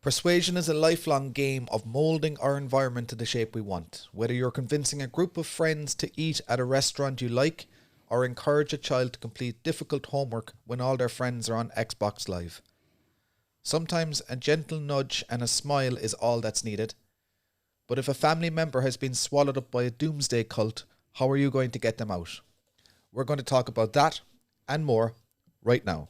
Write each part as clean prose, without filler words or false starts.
Persuasion is a lifelong game of moulding our environment to the shape we want. Whether you're convincing a group of friends to eat at a restaurant you like, or encourage a child to complete difficult homework when all their friends are on Xbox Live. Sometimes a gentle nudge and a smile is all that's needed. But if a family member has been swallowed up by a doomsday cult, how are you going to get them out? We're going to talk about that and more right now.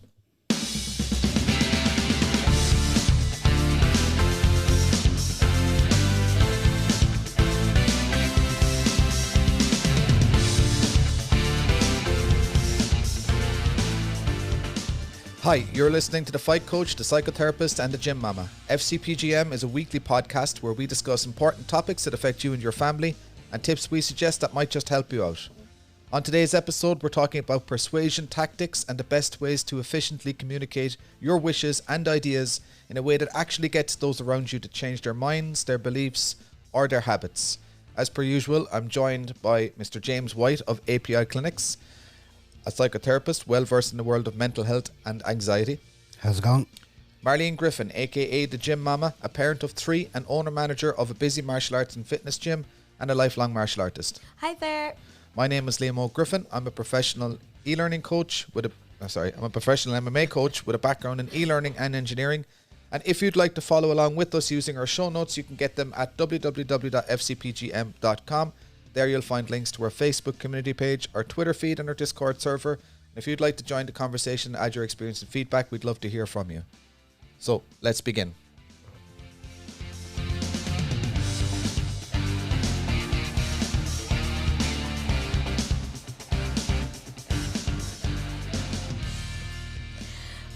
Hi, you're listening to The Fight Coach, The Psychotherapist and The Gym Momma. FCPGM is a weekly podcast where we discuss important topics that affect you and your family and tips we suggest that might just help you out. On today's episode, we're talking about persuasion tactics and the best ways to efficiently communicate your wishes and ideas in a way that actually gets those around you to change their minds, their beliefs, or their habits. As per usual, I'm joined by Mr. James White of API Clinics, a psychotherapist well versed in the world of mental health and anxiety. How's it going? Marlene Griffin, aka The Gym Momma, a parent of 3 and owner-manager of a busy martial arts and fitness gym and a lifelong martial artist. Hi there. My name is Liam O'Griffin. I'm a professional e-learning coach I'm a professional MMA coach with a background in e-learning and engineering. And if you'd like to follow along with us using our show notes, you can get them at www.fcpgm.com. There you'll find links to our Facebook community page, our Twitter feed and our Discord server. And if you'd like to join the conversation and add your experience and feedback, we'd love to hear from you. So let's begin.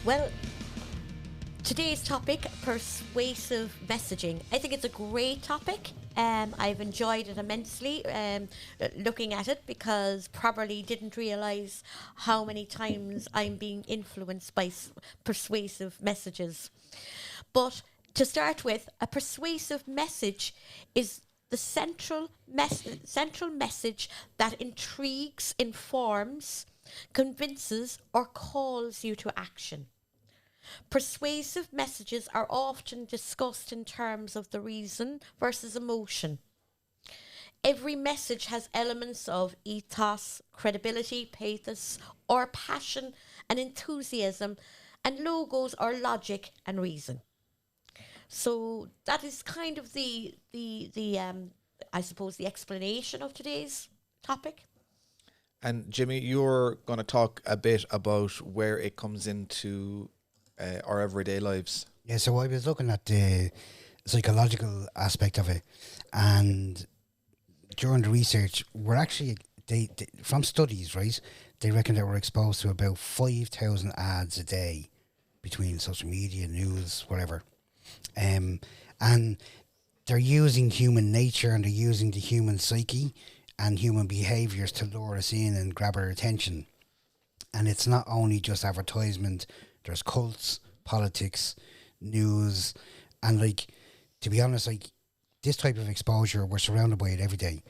Well, today's topic, persuasive messaging. I think it's a great topic. I've enjoyed it immensely looking at it because probably didn't realise how many times I'm being influenced by persuasive messages. But to start with, a persuasive message is the central message that intrigues, informs, convinces or calls you to action. Persuasive messages are often discussed in terms of the reason versus emotion. Every message has elements of ethos, credibility, pathos, or passion and enthusiasm, and logos or logic and reason. So that is kind of the I suppose the explanation of today's topic. And Jimmy, you're going to talk a bit about where it comes into our everyday lives. Yeah, so I was looking at the psychological aspect of it, and during the research, we're actually, they from studies, right, they reckon that we're exposed to about 5,000 ads a day between social media, news, whatever. And they're using human nature and they're using the human psyche and human behaviours to lure us in and grab our attention. And it's not only just advertisement, there's cults, politics, news, and like, to be honest, like this type of exposure, we're surrounded by it every day.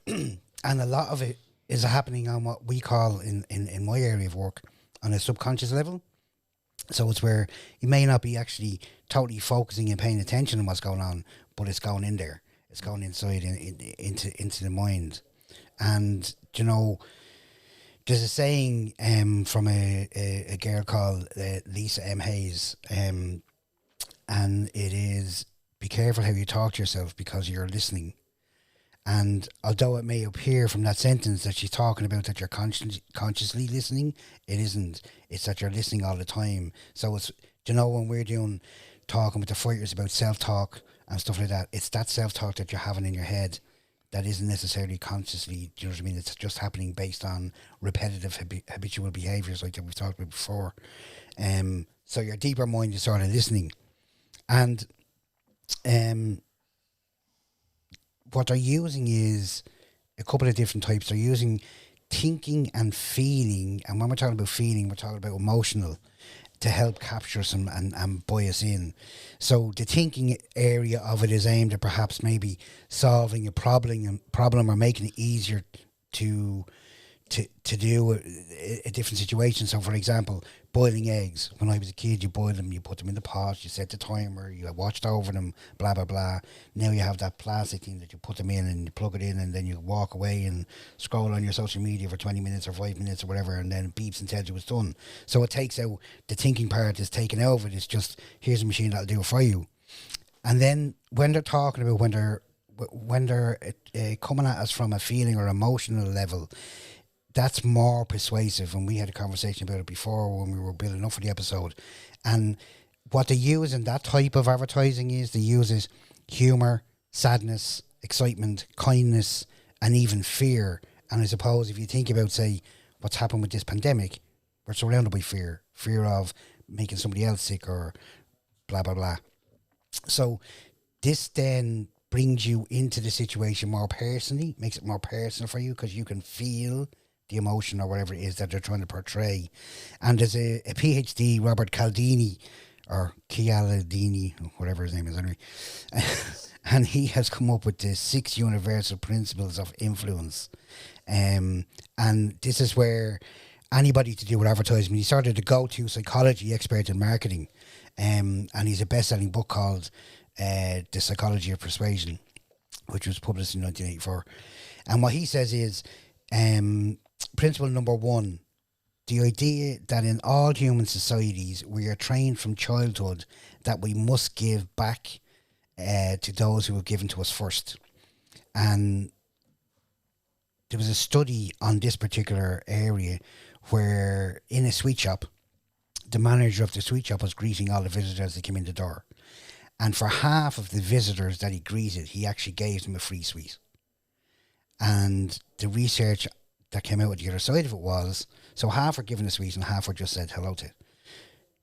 And a lot of it is happening on what we call in my area of work on a subconscious level. So it's where you may not be actually totally focusing and paying attention on what's going on, but it's going in there. It's going inside into the mind. And, you know, there's a saying from a girl called Lisa M. Hayes, and it is, be careful how you talk to yourself because you're listening. And although it may appear from that sentence that she's talking about that you're consciously listening, it isn't. It's that you're listening all the time. So it's, you know, when we're talking with the fighters about self-talk and stuff like that, it's that self-talk that you're having in your head that isn't necessarily consciously, do you know what I mean? It's just happening based on repetitive habitual behaviours like that we've talked about before. So your deeper mind is sort of listening. And what they're using is a couple of different types. They're using thinking and feeling. And when we're talking about feeling, we're talking about emotional, to help capture us and buy us in. So the thinking area of it is aimed at perhaps maybe solving a problem or making it easier to to do a different situation. So, for example, boiling eggs. When I was a kid, you boil them, you put them in the pot, you set the timer, you watched over them, blah, blah, blah. Now you have that plastic thing that you put them in and you plug it in and then you walk away and scroll on your social media for 20 minutes or 5 minutes or whatever, and then it beeps and tells you it's done. So it takes out, the thinking part is taken over. It's just, here's a machine that'll do it for you. And then when they're talking about when they're coming at us from a feeling or emotional level, that's more persuasive. And we had a conversation about it before when we were building up for the episode. And what they use in that type of advertising is they use humour, sadness, excitement, kindness, and even fear. And I suppose if you think about, say, what's happened with this pandemic, we're surrounded by fear of making somebody else sick or blah, blah, blah. So this then brings you into the situation more personally, makes it more personal for you because you can feel the emotion or whatever it is that they're trying to portray. And there's a PhD, Robert Cialdini, or Cialdini, whatever his name is anyway, and he has come up with the 6 universal principles of influence. And this is where anybody to do with advertising, he's sort of the go-to psychology expert in marketing. And he's a best-selling book called The Psychology of Persuasion, which was published in 1984. And what he says is, principle number 1, the idea that in all human societies we are trained from childhood that we must give back to those who have given to us first. And there was a study on this particular area where in a sweet shop, the manager of the sweet shop was greeting all the visitors that came in the door. And for half of the visitors that he greeted, he actually gave them a free sweet. And the research that came out at the other side of it was, so half were given the sweet and half were just said hello to.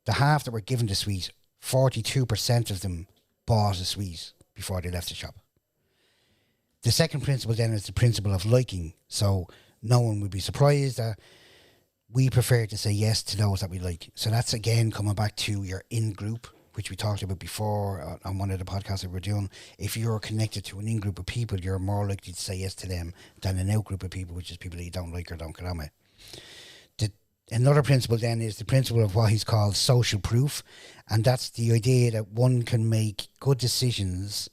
The half that were given the sweet, 42% of them bought a sweet before they left the shop. The second principle then is the principle of liking. So no one would be surprised that we prefer to say yes to those that we like. So that's again coming back to your in-group, which we talked about before on one of the podcasts that we're doing. If you're connected to an in-group of people, you're more likely to say yes to them than an out-group of people, which is people that you don't like or don't get on with. Another principle then is the principle of what he's called social proof, and that's the idea that one can make good decisions,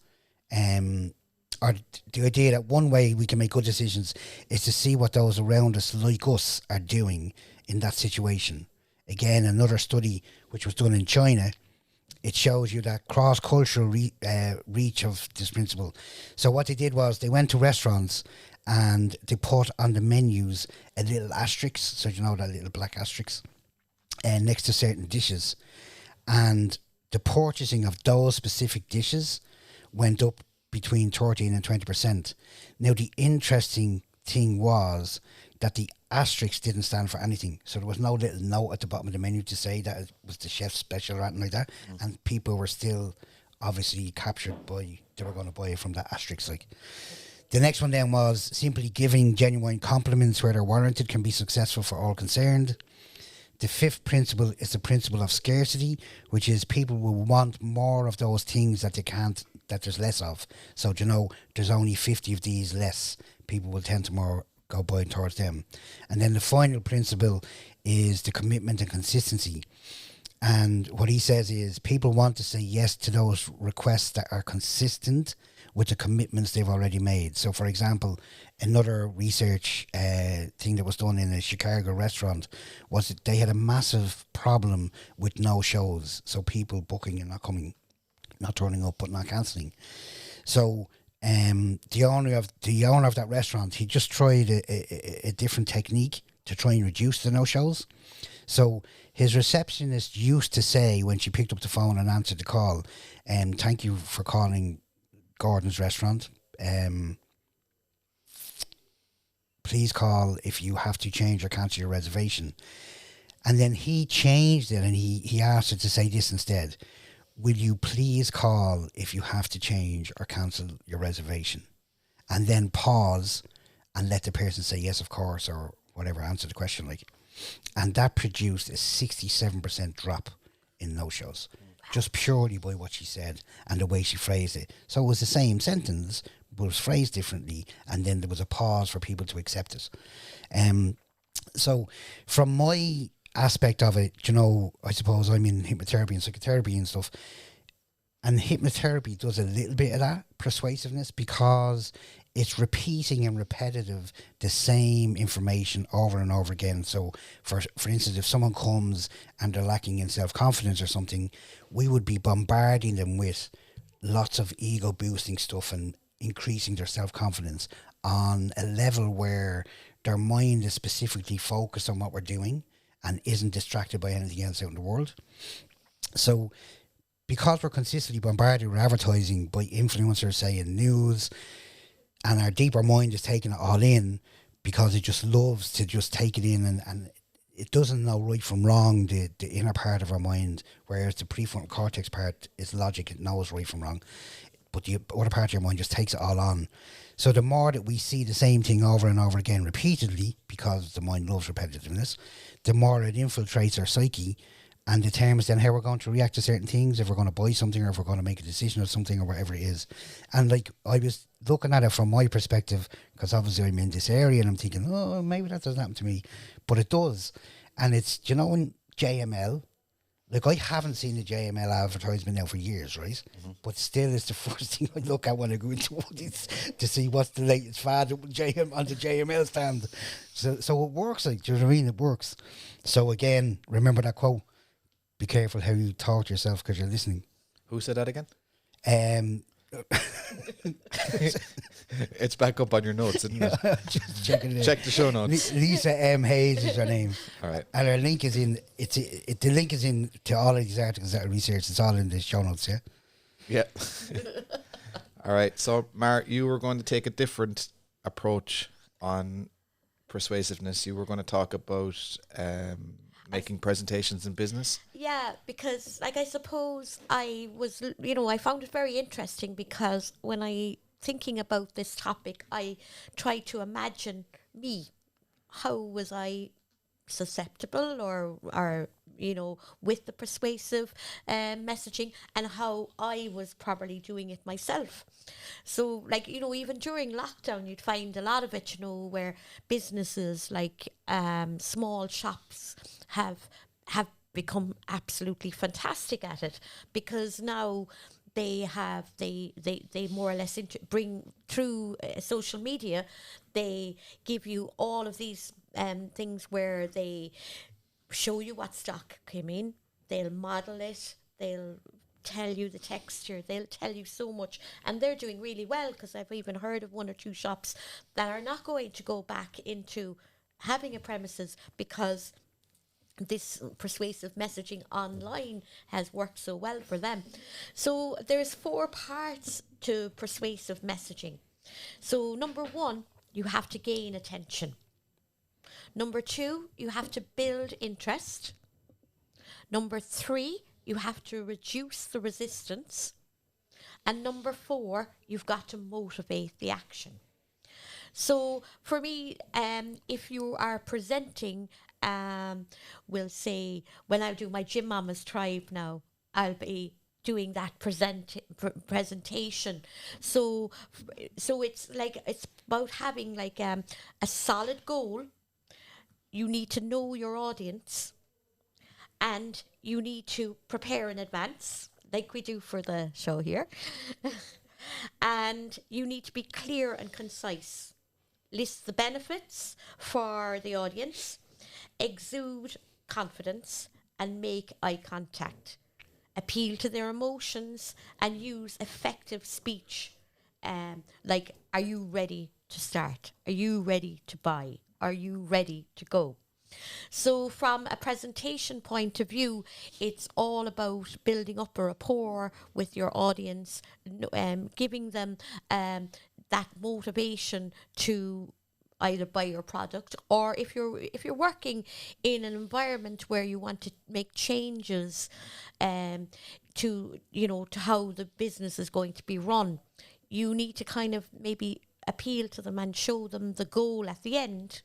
or the idea that one way we can make good decisions is to see what those around us like us are doing in that situation. Again, another study which was done in China, it shows you that cross-cultural reach of this principle. So what they did was they went to restaurants and they put on the menus a little asterisk, so you know that little black asterisk, next to certain dishes. And the purchasing of those specific dishes went up between 13 and 20%. Now, the interesting thing was that the asterisk didn't stand for anything. So there was no little note at the bottom of the menu to say that it was the chef's special or anything like that. Mm. And people were still obviously captured by, they were going to buy it from that asterisk. Like, the next one then was simply giving genuine compliments where they're warranted can be successful for all concerned. The fifth principle is the principle of scarcity, which is people will want more of those things that they can't, that there's less of. So, you know, there's only 50 of these less. People will tend to more go by towards them. And then the final principle is the commitment and consistency. And what he says is people want to say yes to those requests that are consistent with the commitments they've already made. So, for example, another research thing that was done in a Chicago restaurant was that they had a massive problem with no-shows. So people booking and not coming, not turning up, but not cancelling. So the owner of that restaurant, he just tried a different technique to try and reduce the no-shows. So his receptionist used to say when she picked up the phone and answered the call, thank you for calling Gordon's restaurant. Please call if you have to change or cancel your reservation. And then he changed it and he asked her to say this instead. Will you please call if you have to change or cancel your reservation? And then pause and let the person say yes, of course, or whatever, answer the question like. And that produced a 67% drop in no-shows. Just purely by what she said and the way she phrased it. So it was the same sentence, but it was phrased differently, and then there was a pause for people to accept it. So from my aspect of it, you know, I suppose I'm in hypnotherapy and psychotherapy and stuff. And hypnotherapy does a little bit of that persuasiveness because it's repeating and repetitive the same information over and over again. So, for instance, if someone comes and they're lacking in self-confidence or something, we would be bombarding them with lots of ego-boosting stuff and increasing their self-confidence on a level where their mind is specifically focused on what we're doing and isn't distracted by anything else out in the world. So because we're consistently bombarded with advertising by influencers, say in news, and our deeper mind is taking it all in because it just loves to just take it in, and it doesn't know right from wrong, the inner part of our mind, whereas the prefrontal cortex part is logic, it knows right from wrong. But the other part of your mind just takes it all on. So the more that we see the same thing over and over again repeatedly, because the mind loves repetitiveness, the more it infiltrates our psyche and determines then how we're going to react to certain things, if we're going to buy something or if we're going to make a decision or something or whatever it is. And like, I was looking at it from my perspective, because obviously I'm in this area and I'm thinking, oh, maybe that doesn't happen to me. But it does. And it's, you know, in JML, like I haven't seen the JML advertisement now for years, right? Mm-hmm. But still it's the first thing I look at when I go into one to see what's the latest fad on the JML stand. So it works, like, do you know what I mean? It works. So again, remember that quote, be careful how you talk to yourself because you're listening. Who said that again? It's back up on your notes, isn't it? Just checking it. Check the show notes. Lisa M. Hayes is her name. All right. And her link is in, the link is in to all of these articles that I researched. It's all in the show notes, yeah? Yeah. All right. So, Mar, you were going to take a different approach on persuasiveness. You were going to talk about making presentations in business. Yeah, because like I suppose I was, you know, I found it very interesting because when I thinking about this topic, I tried to imagine me. How was I susceptible or you know, with the persuasive messaging, and how I was probably doing it myself. So like, you know, even during lockdown you'd find a lot of it, you know, where businesses like small shops have become absolutely fantastic at it, because now they more or less bring through social media, they give you all of these things where they show you what stock came in, they'll model it, they'll tell you the texture, they'll tell you so much, and they're doing really well, because I've even heard of one or two shops that are not going to go back into having a premises because this persuasive messaging online has worked so well for them. So there's 4 parts to persuasive messaging. So number 1, you have to gain attention. Number 2, you have to build interest. Number 3, you have to reduce the resistance. And number 4, you've got to motivate the action. So for me, if you are presenting, we'll say when I do my Gym Mama's Tribe now, I'll be doing that presentation. So it's like, it's about having like a solid goal. You need to know your audience, and you need to prepare in advance, like we do for the show here. And you need to be clear and concise. List the benefits for the audience, exude confidence, and make eye contact. Appeal to their emotions and use effective speech. Like, are you ready to start? Are you ready to buy? Are you ready to go? So from a presentation point of view, it's all about building up a rapport with your audience, giving them that motivation to either buy your product, or if you're working in an environment where you want to make changes to, you know, to how the business is going to be run, you need to kind of maybe appeal to them and show them the goal at the end,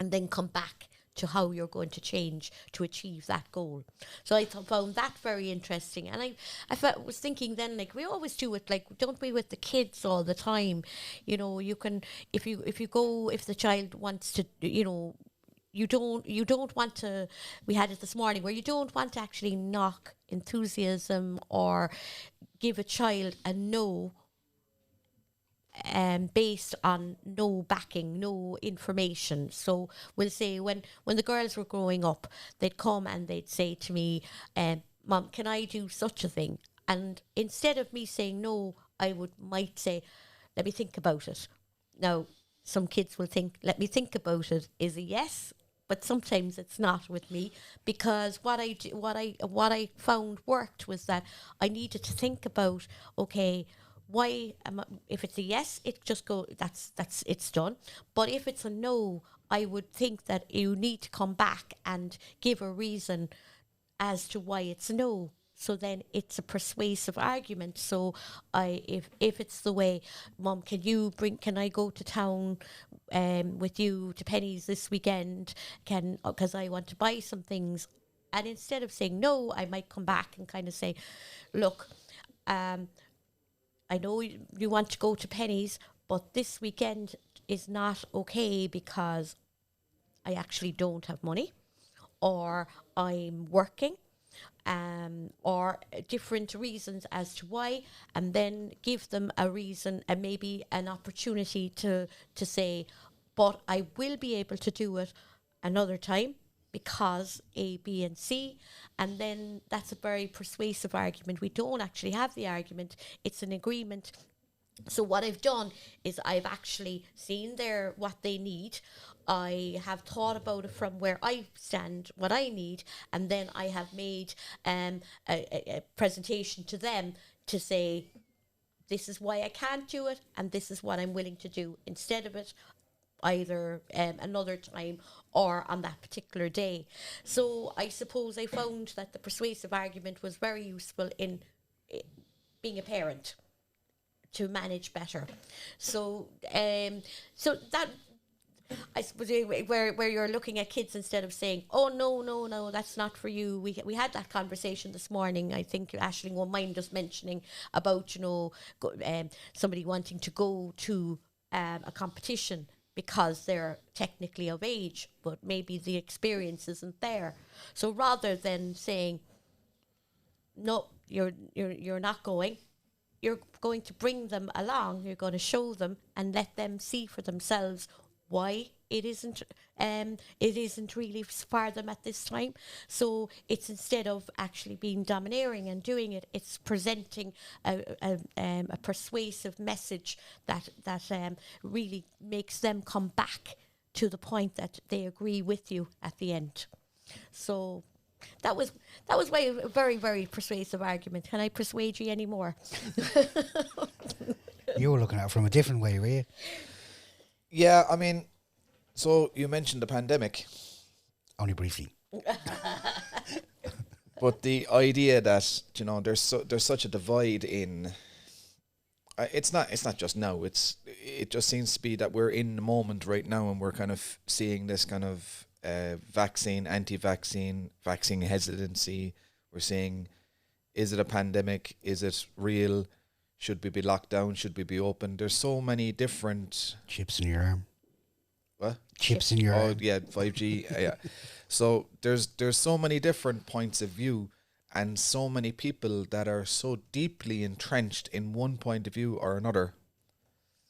and then come back to how you're going to change to achieve that goal. So I found that very interesting. And I was thinking then, like, we always do it, like, don't we, with the kids all the time? You know, you can, if the child wants to, you know, you don't want to, we had it this morning, where you don't want to actually knock enthusiasm or give a child a no, based on no backing, no information. So we'll say when the girls were growing up, they'd come and they'd say to me, Mom, can I do such a thing? And instead of me saying no, might say, let me think about it. Now, some kids will think, let me think about it is a yes, but sometimes it's not with me, because what I found worked was that I needed to think about, okay, why am I, if it's a yes, it just go, that's it's done. But if it's a no, I would think that you need to come back and give a reason as to why it's no. So then it's a persuasive argument. So if it's the way, Mom, can I go to town with you to Penny's this weekend? Because I want to buy some things. And instead of saying no, I might come back and kind of say, look, I know you want to go to Penny's, but this weekend is not okay because I actually don't have money, or I'm working, or different reasons as to why, and then give them a reason and maybe an opportunity to say, but I will be able to do it another time because A, B, and C. And then that's a very persuasive argument. We don't actually have the argument, it's an agreement. So what I've done is I've actually seen what they need. I have thought about it from where I stand, what I need, and then I have made a presentation to them to say, this is why I can't do it, and this is what I'm willing to do instead of it, either another time or on that particular day. So I suppose I found that the persuasive argument was very useful in being a parent to manage better. So so that, I suppose, where you're looking at kids instead of saying, oh no, that's not for you. We had that conversation this morning. I think Aisling won't mind just mentioning about, somebody wanting to go to a competition because they're technically of age, but maybe the experience isn't there. So rather than saying, no, you're not going, you're going to bring them along. You're going to show them and let them see for themselves why it isn't really for them at this time. So it's, instead of actually being domineering and doing it, it's presenting a persuasive message that really makes them come back to the point that they agree with you at the end. So that was a very, very persuasive argument. Can I persuade you any more? You were looking at it from a different way, were you? Yeah, I mean, so you mentioned the pandemic. Only briefly. But the idea that, there's such a divide in, it's not just now, it just seems to be that we're in the moment right now, and we're kind of seeing this kind of vaccine, anti-vaccine, vaccine hesitancy. We're seeing, is it a pandemic? Is it real? Should we be locked down? Should we be open? There's so many different... Chips in your arm. What? Chips in your arm. Oh, yeah, 5G. Yeah. So there's so many different points of view, and so many people that are so deeply entrenched in one point of view or another.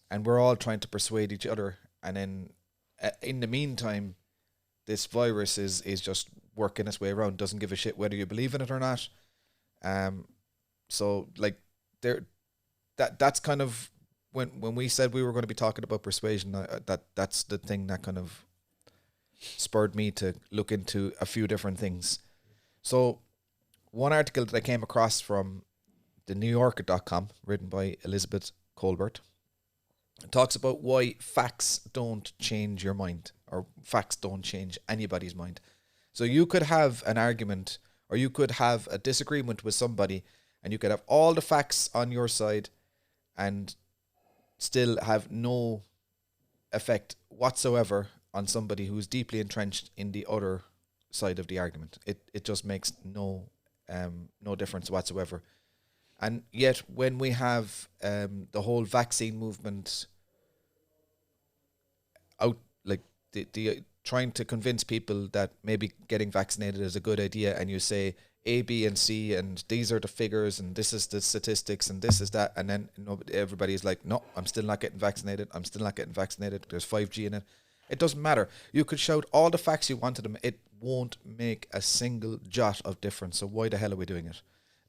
And we're all trying to persuade each other. And then in the meantime, this virus is just working its way around, doesn't give a shit whether you believe in it or not. So like that's kind of when we said we were going to be talking about persuasion, that's the thing that kind of spurred me to look into a few different things. So one article that I came across from the NewYorker.com, written by Elizabeth Colbert, talks about why facts don't change your mind, or facts don't change anybody's mind. So you could have an argument, or you could have a disagreement with somebody, and you could have all the facts on your side and still have no effect whatsoever on somebody who's deeply entrenched in the other side of the argument. It just makes no difference whatsoever. And yet when we have the whole vaccine movement out, like the trying to convince people that maybe getting vaccinated is a good idea, and you say A, B, and C, and these are the figures, and this is the statistics, and this is that, and then everybody's like, no, I'm still not getting vaccinated. I'm still not getting vaccinated. There's 5G in it. It doesn't matter. You could shout all the facts you want to them. It won't make a single jot of difference. So why the hell are we doing it?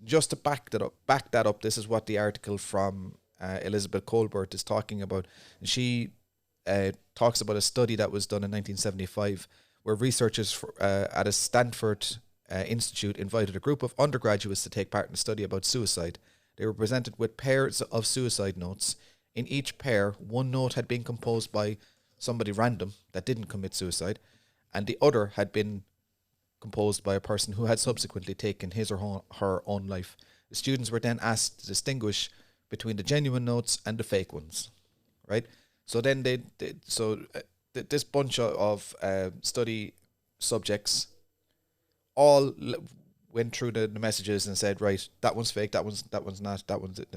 Just to back that up, this is what the article from Elizabeth Colbert is talking about. And she talks about a study that was done in 1975 where researchers at a Stanford institute invited a group of undergraduates to take part in a study about suicide. They were presented with pairs of suicide notes. In each pair, one note had been composed by somebody random that didn't commit suicide, and the other had been composed by a person who had subsequently taken his or her own life. The students were then asked to distinguish between the genuine notes and the fake ones, right? So then this bunch of study subjects all went through the messages and said, right, that one's fake, that one's not, that one's it.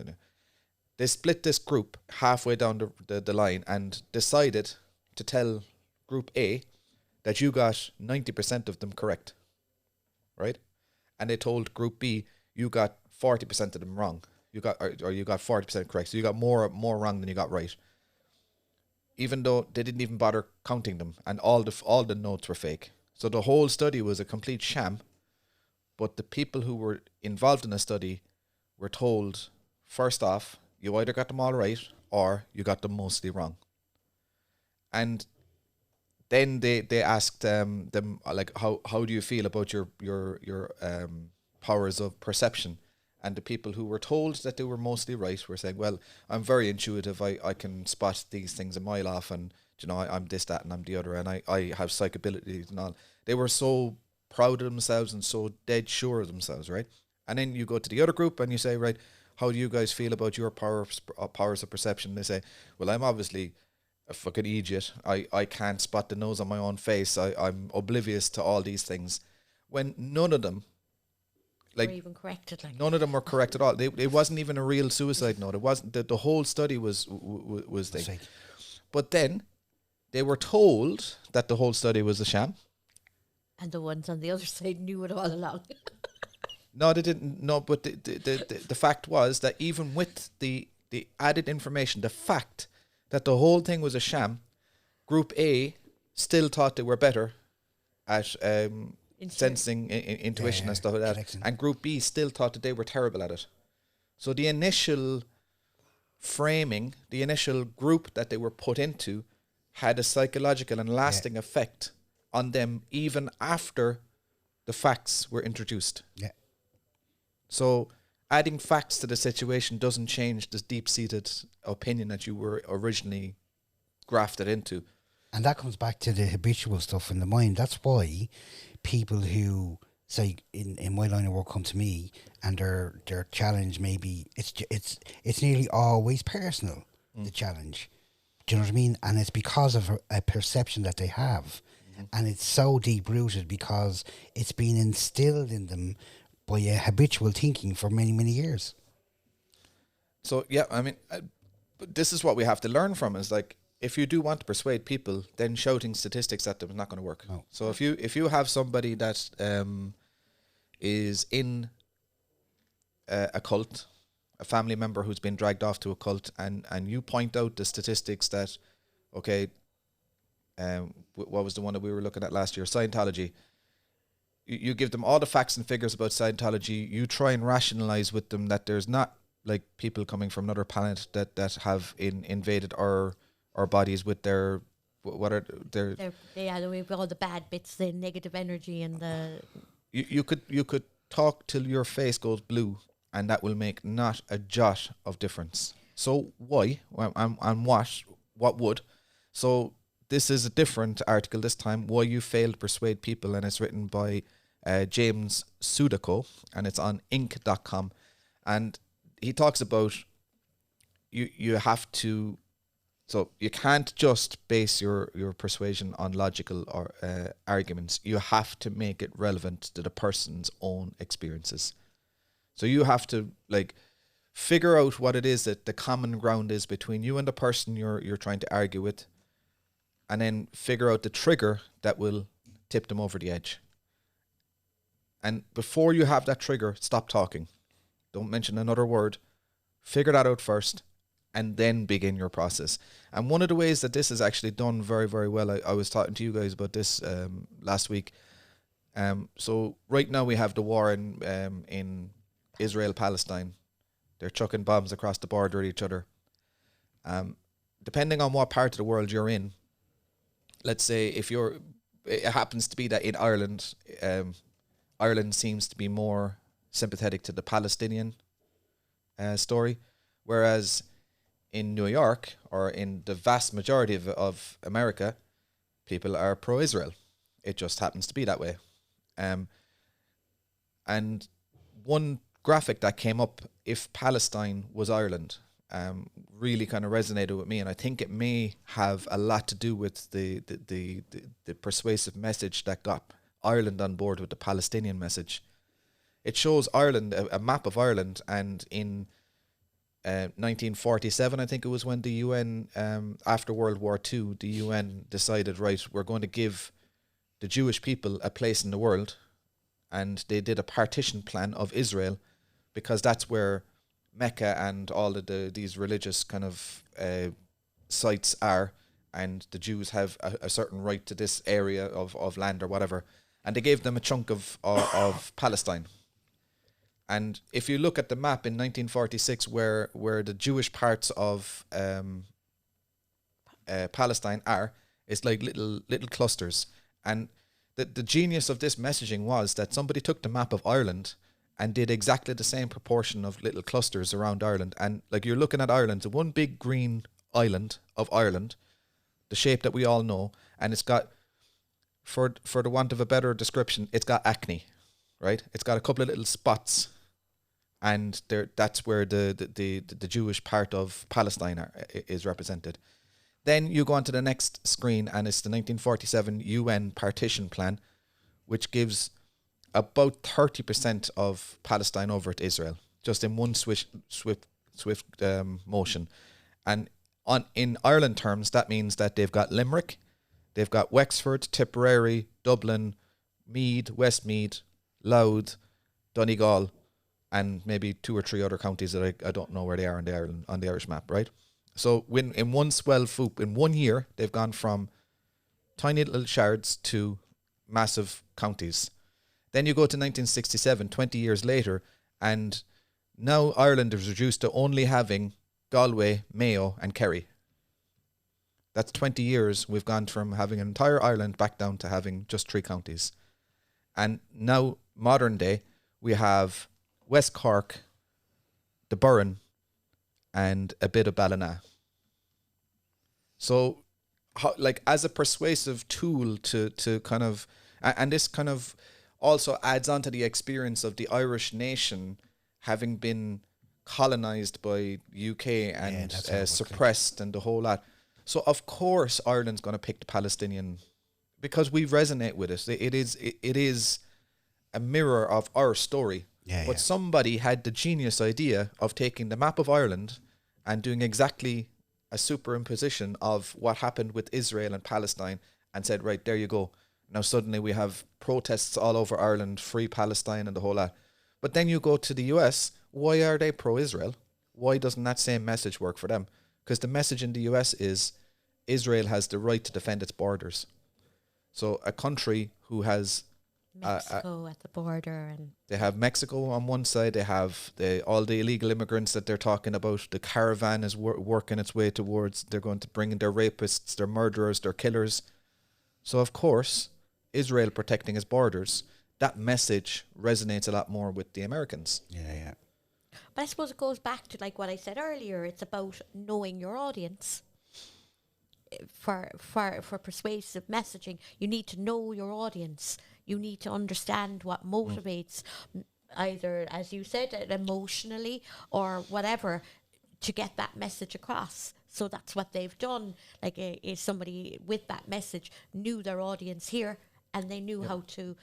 They split this group halfway down the line and decided to tell group A that you got 90% of them correct, right? And they told group B, you got 40% of them wrong. You got 40% correct. So you got more wrong than you got right. Even though they didn't even bother counting them, and all the notes were fake. So the whole study was a complete sham. But the people who were involved in the study were told, first off, you either got them all right or you got them mostly wrong. And then they asked them like, how do you feel about your powers of perception? And the people who were told that they were mostly right were saying, well, I'm very intuitive. I can spot these things a mile off, and I'm this, that, and I'm the other, and I have psych abilities and all. They were so proud of themselves and so dead sure of themselves, right? And then you go to the other group and you say, right, how do you guys feel about your powers of perception? They say, well, I'm obviously a fucking idiot. I can't spot the nose on my own face. I'm oblivious to all these things. When none of them, like, even corrected, like, none of them were correct at all. It wasn't even a real suicide note. It wasn't. The whole study was thing. But then they were told that the whole study was a sham. and the ones on the other side knew it all along. No, they didn't. No, but the fact was that even with the added information, the fact that the whole thing was a sham, Group A still thought they were better at sensing intuition and stuff like that, connection. and Group B still thought that they were terrible at it. So the initial framing, the initial group that they were put into, had a psychological and lasting effect on them even after the facts were introduced. Yeah. So adding facts to the situation doesn't change this deep-seated opinion that you were originally grafted into. And that comes back to the habitual stuff in the mind. That's why people who, say, in my line of work come to me and their challenge maybe, it's nearly always personal, the challenge. Do you know what I mean? And it's because of a perception that they have. And it's so deep-rooted because it's been instilled in them by a habitual thinking for many, many years. So, yeah, I mean, this is what we have to learn from, is like, if you do want to persuade people, then shouting statistics at them is not going to work. No. So if you have somebody that is in a cult, a family member who's been dragged off to a cult, and you point out the statistics that, okay, what was the one that we were looking at last year? Scientology. You give them all the facts and figures about Scientology. You try and rationalize with them that there's not like people coming from another planet that have invaded our bodies with their with all the bad bits, the negative energy, and the. You could talk till your face goes blue, and that will make not a jot of difference. So why and what would? So this is a different article this time. Why you failed to persuade people, and it's written by James Sudaco, and it's on Inc.com, and he talks about you have to. So you can't just base your persuasion on logical or arguments. You have to make it relevant to the person's own experiences. So you have to like figure out what it is that the common ground is between you and the person you're trying to argue with, and then figure out the trigger that will tip them over the edge. And before you have that trigger, stop talking. Don't mention another word. Figure that out first, and then begin your process. And one of the ways that this is actually done very, very well, I was talking to you guys about this last week. So right now we have the war in Israel-Palestine. They're chucking bombs across the border at each other. Depending on what part of the world you're in, let's say it happens to be that in Ireland, Ireland seems to be more sympathetic to the Palestinian story, whereas in New York, or in the vast majority of America, people are pro-Israel. It just happens to be that way. And one graphic that came up, if Palestine was Ireland, really kind of resonated with me, and I think it may have a lot to do with the persuasive message that got Ireland on board with the Palestinian message. It shows Ireland, a map of Ireland, and in 1947, I think it was, when the UN, after World War II, the UN decided, right, we're going to give the Jewish people a place in the world, and they did a partition plan of Israel, because that's where Mecca and all of these religious kind of sites are, and the Jews have a certain right to this area of land or whatever, and they gave them a chunk of Palestine. And if you look at the map in 1946, where the Jewish parts of Palestine are, it's like little clusters. And the genius of this messaging was that somebody took the map of Ireland and did exactly the same proportion of little clusters around Ireland. And like, you're looking at Ireland, it's one big green island of Ireland, the shape that we all know, and it's got, for the want of a better description, it's got acne, right? It's got a couple of little spots, and that's where the Jewish part of Palestine is represented. Then you go on to the next screen, and it's the 1947 UN partition plan, which gives about 30% of Palestine over to Israel, just in one swift motion. And in Ireland terms, that means that they've got Limerick, they've got Wexford, Tipperary, Dublin, Meath, Westmeath, Louth, Donegal, and maybe 2 or 3 other counties that I don't know where they are on the Irish map, right? So in one swell swoop, in 1 year, they've gone from tiny little shards to massive counties. Then you go to 1967, 20 years later, and now Ireland is reduced to only having Galway, Mayo, and Kerry. That's 20 years. We've gone from having an entire Ireland back down to having just 3 counties. And now, modern day, we have West Cork, the Burren, and a bit of Ballina. So, as a persuasive tool to kind of, and this kind of also adds on to the experience of the Irish nation having been colonized by UK and suppressed and the whole lot. So of course Ireland's going to pick the Palestinian, because we resonate with it. It is a mirror of our story. But somebody had the genius idea of taking the map of Ireland and doing exactly a superimposition of what happened with Israel and Palestine, and said, right, there you go. Now suddenly we have protests all over Ireland, free Palestine and the whole lot. But then you go to the US, why are they pro-Israel? Why doesn't that same message work for them? Because the message in the US is Israel has the right to defend its borders. So a country who has Mexico at the border, and they have Mexico on one side, they have all the illegal immigrants that they're talking about. The caravan is working its way towards, they're going to bring in their rapists, their murderers, their killers. So of course, Israel protecting its borders, that message resonates a lot more with the Americans. Yeah. But I suppose it goes back to like what I said earlier. It's about knowing your audience. For persuasive messaging, you need to know your audience. You need to understand what motivates, either, as you said, emotionally or whatever, to get that message across. So that's what they've done. Like, if somebody with that message knew their audience here, and they knew how to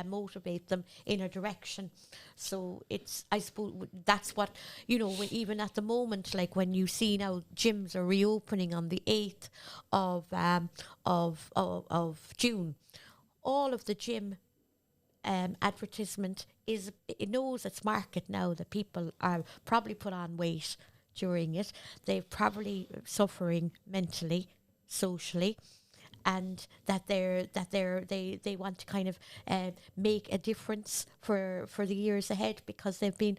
motivate them in a direction. So it's, I suppose that's what, when, even at the moment, like when you see now gyms are reopening on the 8th of June, all of the gym advertisement is, it knows its market now, that people are probably put on weight during it. They're probably suffering mentally, socially, and that they want to kind of make a difference for the years ahead, because they've been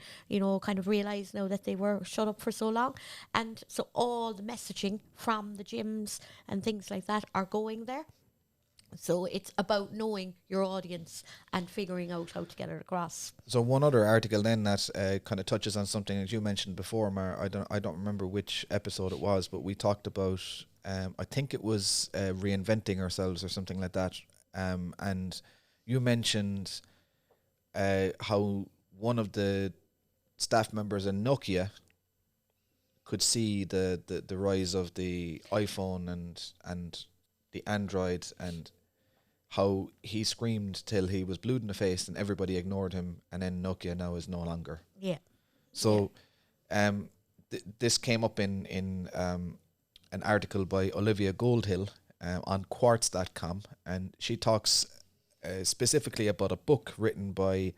kind of realised now that they were shut up for so long, and so all the messaging from the gyms and things like that are going there. So it's about knowing your audience and figuring out how to get it across. So one other article then that kind of touches on something that you mentioned before, Mar. I don't remember which episode it was, but we talked about I think it was reinventing ourselves or something like that. And you mentioned how one of the staff members in Nokia could see the rise of the iPhone and the Android, and how he screamed till he was blue in the face and everybody ignored him, and then Nokia now is no longer. Yeah. So this came up in an article by Olivia Goldhill on quartz.com, and she talks specifically about a book written by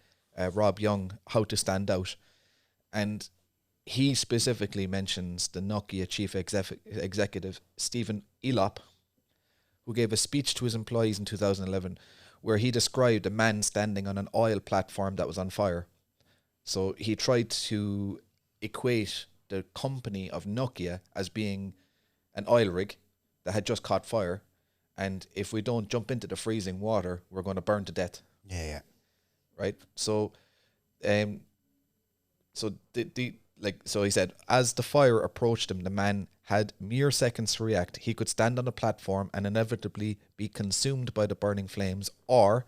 Rob Young, How to Stand Out. And he specifically mentions the Nokia chief executive, Stephen Elop, who gave a speech to his employees in 2011 where he described a man standing on an oil platform that was on fire. So he tried to equate the company of Nokia as being an oil rig that had just caught fire, and if we don't jump into the freezing water, we're going to burn to death. Yeah. Right? So so he said, as the fire approached him, the man had mere seconds to react. He could stand on the platform and inevitably be consumed by the burning flames, or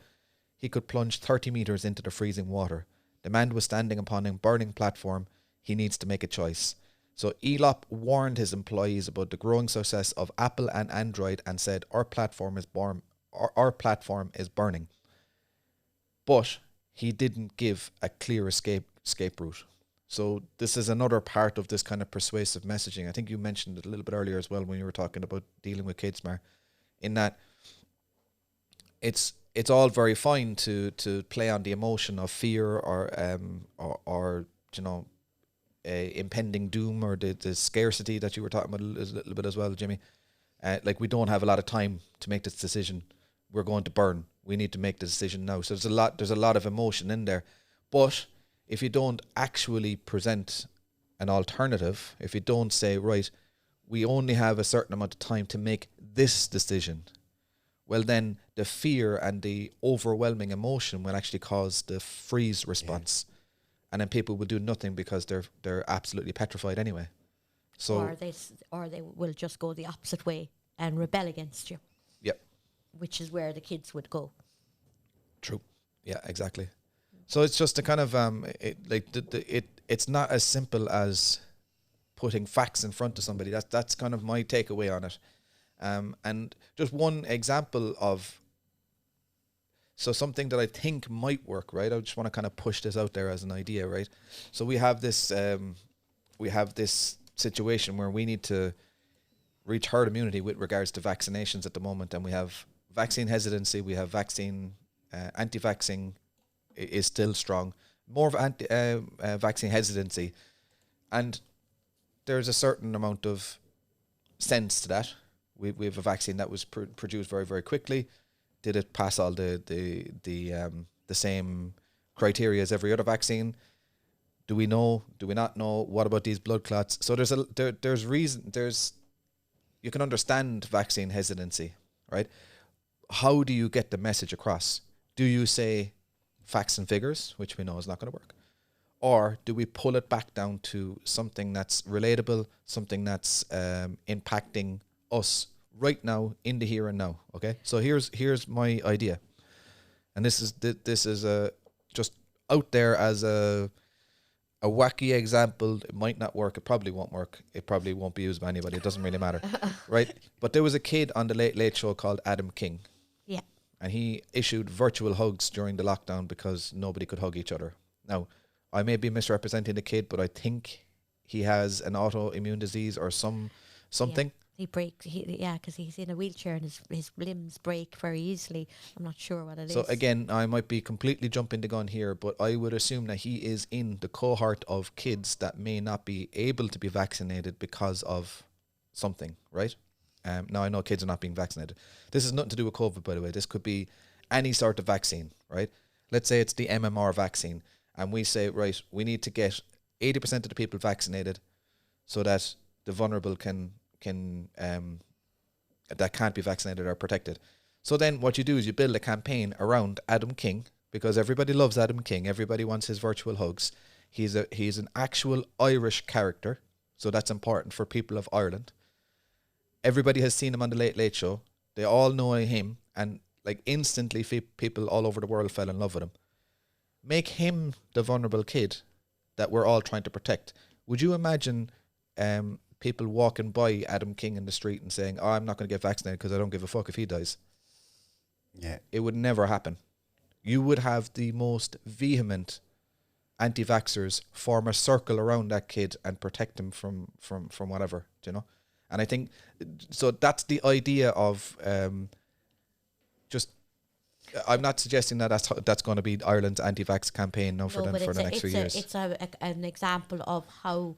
he could plunge 30 meters into the freezing water. The man was standing upon a burning platform. He needs to make a choice. So Elop warned his employees about the growing success of Apple and Android and said, our platform is burning. But he didn't give a clear escape route. So this is another part of this kind of persuasive messaging. I think you mentioned it a little bit earlier as well when you were talking about dealing with kids, Mar, in that it's all very fine to play on the emotion of fear or impending doom, or the scarcity that you were talking about a little bit as well, Jimmy. Like, we don't have a lot of time to make this decision. We're going to burn. We need to make the decision now. So there's a lot of emotion in there. But if you don't actually present an alternative, if you don't say, right, we only have a certain amount of time to make this decision, well, then the fear and the overwhelming emotion will actually cause the freeze response. Yeah. And then people will do nothing because they're absolutely petrified anyway. So or they will just go the opposite way and rebel against you. Yep. Which is where the kids would go. True. Yeah, exactly. So it's just a kind of it's not as simple as putting facts in front of somebody. That's kind of my takeaway on it. And just one example of something that I think might work, right? I just want to kind of push this out there as an idea, right? So we have this situation where we need to reach herd immunity with regards to vaccinations at the moment, and we have vaccine hesitancy, we have vaccine anti-vaxxing is still strong, more of vaccine hesitancy, and there's a certain amount of sense to that. We have a vaccine that was produced very, very quickly. Did it pass all the same criteria as every other vaccine? Do we know? Do we not know? What about these blood clots? So there's reason. You can understand vaccine hesitancy, right? How do you get the message across? Do you say facts and figures, which we know is not going to work? Or do we pull it back down to something that's relatable, something that's impacting us right now, in the here and now? Okay, so here's my idea, and this is just out there as a wacky example. It might not work. It probably won't work. It probably won't be used by anybody. It doesn't really matter, right? But there was a kid on the Late Late Show called Adam King. Yeah. and he issued virtual hugs during the lockdown because nobody could hug each other. Now, I may be misrepresenting the kid, but I think he has an autoimmune disease or something. He breaks, because he's in a wheelchair and his limbs break very easily. I'm not sure what it is. So again, I might be completely jumping the gun here, but I would assume that he is in the cohort of kids that may not be able to be vaccinated because of something, right? Now, I know kids are not being vaccinated. This has nothing to do with COVID, by the way. This could be any sort of vaccine, right? Let's say it's the MMR vaccine, and we say, right, we need to get 80% of the people vaccinated so that the vulnerable that can't be vaccinated are protected. So then what you do is you build a campaign around Adam King, because everybody loves Adam King. Everybody wants his virtual hugs. He's an actual Irish character, so that's important for people of Ireland. Everybody has seen him on the Late Late Show. They all know him, and like instantly people all over the world fell in love with him. Make him the vulnerable kid that we're all trying to protect. Would you imagine people walking by Adam King in the street and saying, "Oh, I'm not going to get vaccinated because I don't give a fuck if he dies"? Yeah. It would never happen. You would have the most vehement anti-vaxxers form a circle around that kid and protect him from whatever, do you know? And I think, so that's the idea of just, I'm not suggesting that that's going to be Ireland's anti-vax campaign now for the next few years. It's an example of how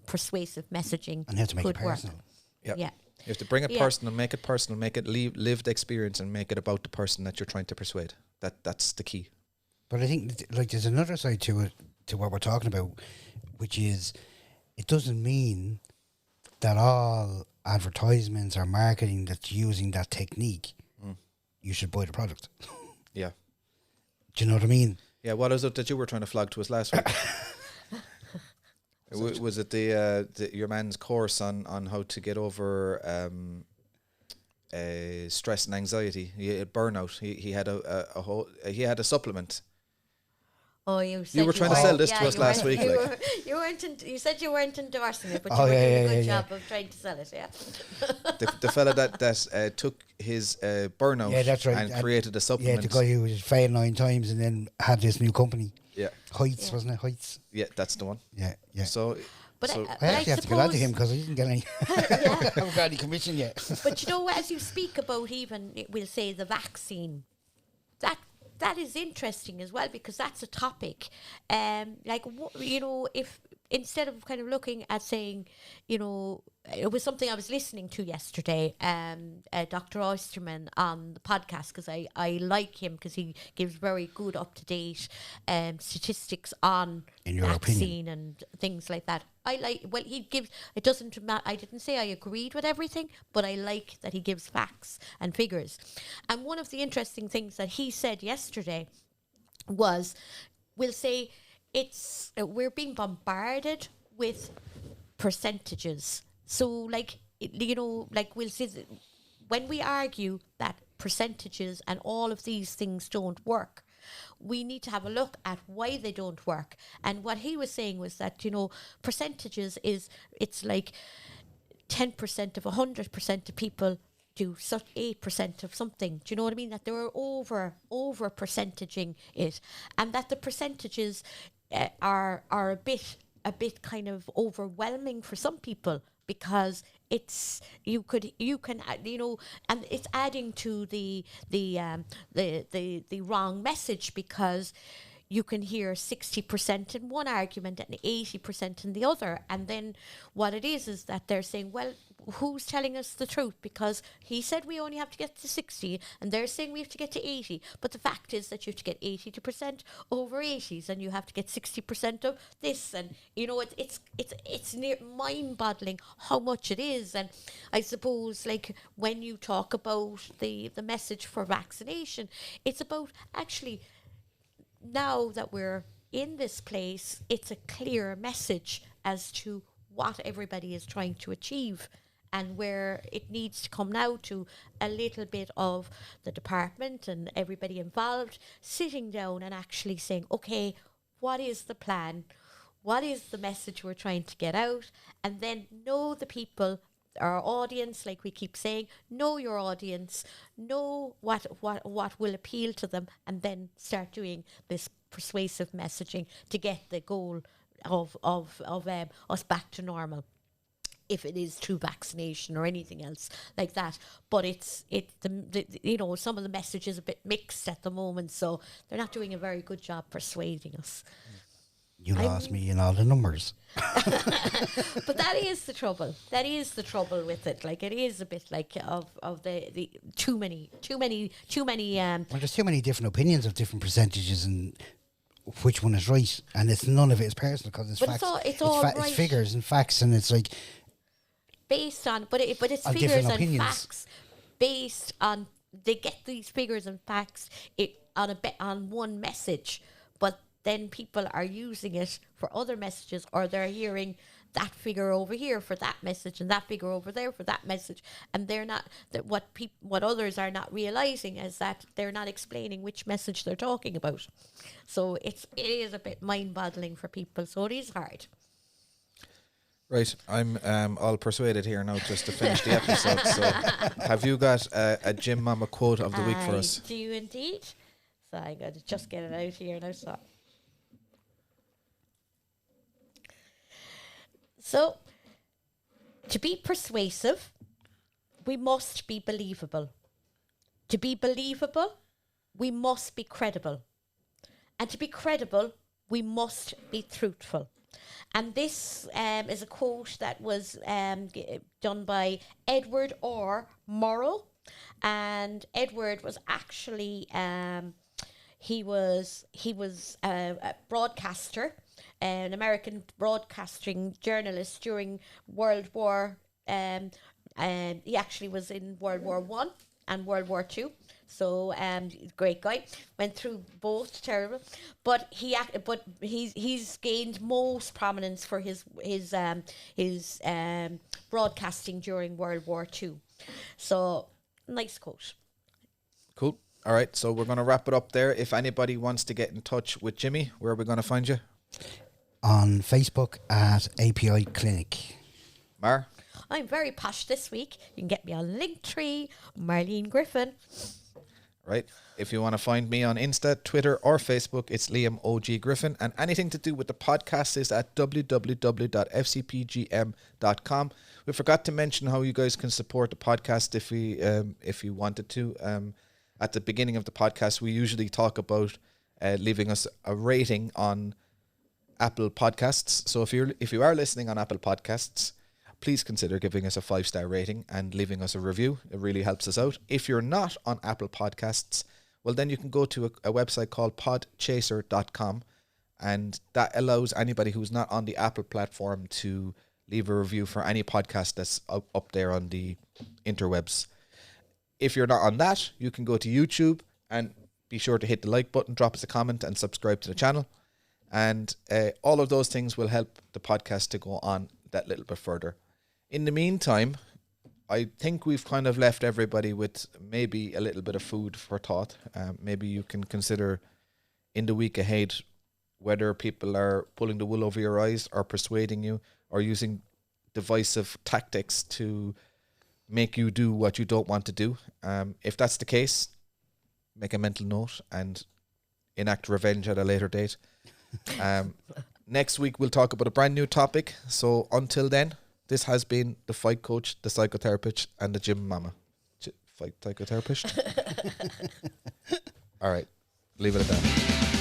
persuasive messaging And how to make it could work. personal. Yep. Yeah. You have to bring it personal, make it personal, make it lived experience, and make it about the person that you're trying to persuade. That's the key. But I think like there's another side to it, to what we're talking about, which is it doesn't mean that all advertisements or marketing that's using that technique, you should buy the product. Yeah. Do you know what I mean? Yeah. What is it that you were trying to flag to us last week? Was it your man's course on how to get over stress and anxiety? He had burnout. He had he had a supplement. Oh, you were trying to sell this to us last week. You said you weren't endorsing it, but you Oh, were doing yeah, a good yeah, job of trying to sell it. Yeah. The fella that took his burnout that's right. and created a supplement. Yeah, the guy who was failed 9 times and then had this new company. Yeah. Heights, wasn't it? Heights. Yeah, that's the one. Yeah, yeah. So, But I actually have to get on to him because I didn't get any. I haven't got any commission yet. But you know, as you speak about even, we'll say the vaccine, that is interesting as well, because that's a topic. If instead of kind of looking at saying, it was something I was listening to yesterday, Dr. Oysterman on the podcast, because I like him because he gives very good up-to-date statistics on In your vaccine opinion. and things like that. He gives, it doesn't matter, I didn't say I agreed with everything, but I like that he gives facts and figures. And one of the interesting things that he said yesterday was, we'll say, we're being bombarded with percentages. So we'll say that when we argue that percentages and all of these things don't work, we need to have a look at why they don't work. And what he was saying was that, percentages it's like 10% of 100% of people do 8% of something. Do you know what I mean? That they were over percentaging it, and that the percentages are a bit kind of overwhelming for some people, because it's you can and it's adding to the wrong message, because you can hear 60% in one argument and 80% in the other. And then what it is that they're saying, well, who's telling us the truth? Because he said we only have to get to 60 and they're saying we have to get to 80. But the fact is that you have to get 80% over 80s, and you have to get 60% of this. And, it's near mind-boggling how much it is. And I suppose, like, when you talk about the message for vaccination, it's about actually, now that we're in this place, it's a clear message as to what everybody is trying to achieve, and where it needs to come now to a little bit of the department and everybody involved sitting down and actually saying, okay, what is the plan? What is the message we're trying to get out? And then know the people our audience, like we keep saying, know your audience, know what will appeal to them, and then start doing this persuasive messaging to get the goal of us back to normal, if it is through vaccination or anything else like that. But some of the message is a bit mixed at the moment, so they're not doing a very good job persuading us. You lost me in all the numbers. But that is the trouble. That is the trouble with it. Like, it is a bit like of the too many. Well, there's too many different opinions of different percentages and which one is right, and none of it is personal because it's facts. It's right. It's figures and facts, and it's like based on, but it's figures and facts based on. They get these figures and facts on one message, but then people are using it for other messages, or they're hearing that figure over here for that message and that figure over there for that message, and they're not what others are not realizing is that they're not explaining which message they're talking about. So it is a bit mind-boggling for people. So it is hard. Right, I'm all persuaded here now just to finish the episode. So, have you got a Gym Mama quote of the week for us? Do you indeed? So I'm going to just get it out here now. So, to be persuasive, we must be believable. To be believable, we must be credible. And to be credible, we must be truthful. And this is a quote that was done by Edward or Murrow. And Edward was actually, he was a broadcaster, an American broadcasting journalist during World War. He actually was in World War I and World War II. So, great guy, went through both, terrible, but he's gained most prominence for his broadcasting during World War II. So, nice quote. Cool. All right, so we're going to wrap it up there. If anybody wants to get in touch with Jimmy, where are we going to find you? On Facebook at API Clinic. Mar? I'm very posh this week. You can get me on Linktree, Marlene Griffin. Right. If you want to find me on Insta, Twitter, or Facebook, it's Liam OG Griffin. And anything to do with the podcast is at www.fcpgm.com. We forgot to mention how you guys can support the podcast if you wanted to. At the beginning of the podcast, we usually talk about leaving us a rating on Apple Podcasts. So if you are listening on Apple Podcasts, please consider giving us a 5-star rating and leaving us a review. It really helps us out. If you're not on Apple Podcasts, well, then you can go to a website called podchaser.com, and that allows anybody who's not on the Apple platform to leave a review for any podcast that's up there on the interwebs. If you're not on that, you can go to YouTube and be sure to hit the like button, drop us a comment, and subscribe to the channel. And all of those things will help the podcast to go on that little bit further. In the meantime, I think we've kind of left everybody with maybe a little bit of food for thought. Maybe you can consider in the week ahead whether people are pulling the wool over your eyes or persuading you or using divisive tactics to make you do what you don't want to do. If that's the case, make a mental note and enact revenge at a later date. Next week we'll talk about a brand new topic. So until then, this has been the Fight Coach, the Psychotherapist, and the Gym Mama. Fight Psychotherapist. All right, leave it at that.